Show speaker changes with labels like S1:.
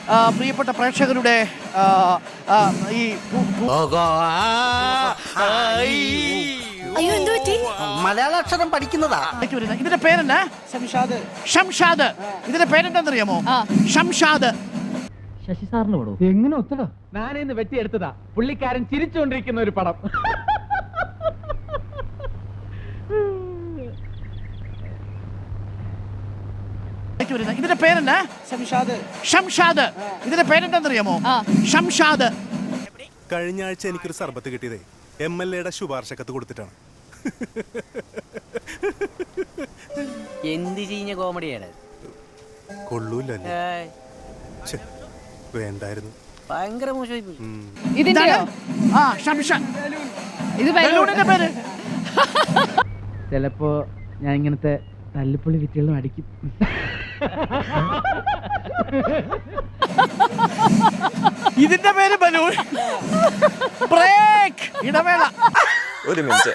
S1: പ്രിയപ്പെട്ട പ്രേക്ഷകരുടെ ഈ
S2: മലയാളാക്ഷരം പഠിക്കുന്നതാ.
S1: ഇതിന്റെ പേരെന്നാ? ഷംഷാദ്. ഇതിന്റെ പേരെന്താണെന്നറിയാമോ? ഷംഷാദ്.
S3: ശശി സാറിന് പടം എങ്ങനെ ഒത്തടോ? ഞാനിന്ന് വെട്ടിയെടുത്തതാ. പുള്ളിക്കാരൻ ചിരിച്ചുകൊണ്ടിരിക്കുന്ന ഒരു പടം.
S1: ഇതിന്റെ പേരെന്നാ? ഷംഷാദ്. ഇതിന്റെ പേരെന്താണെന്നറിയാമോ? ഷംഷാദ്.
S4: കഴിഞ്ഞ ആഴ്ച എനിക്കൊരു സർബത്ത് കിട്ടിയതേ MLA ശുപാർശ കത്ത് കൊടുത്തിട്ടാണ്.
S2: എന്ത് ചീഞ്ഞ കോമഡിയാണ്.
S4: കൊള്ളൂല്ലേ? വേണ്ടായിരുന്നു.
S2: ഭയങ്കര മോശമായി പോയി.
S3: ചിലപ്പോ ഞാൻ ഇങ്ങനത്തെ തല്ലിപ്പൊളി വിറ്റുകളും അടിക്കും.
S1: ഇതിന്റെ പേര് ബലൂൺ. ബ്രേക്ക്. ഇടവേള.
S5: ഒരു മിനിറ്റ്.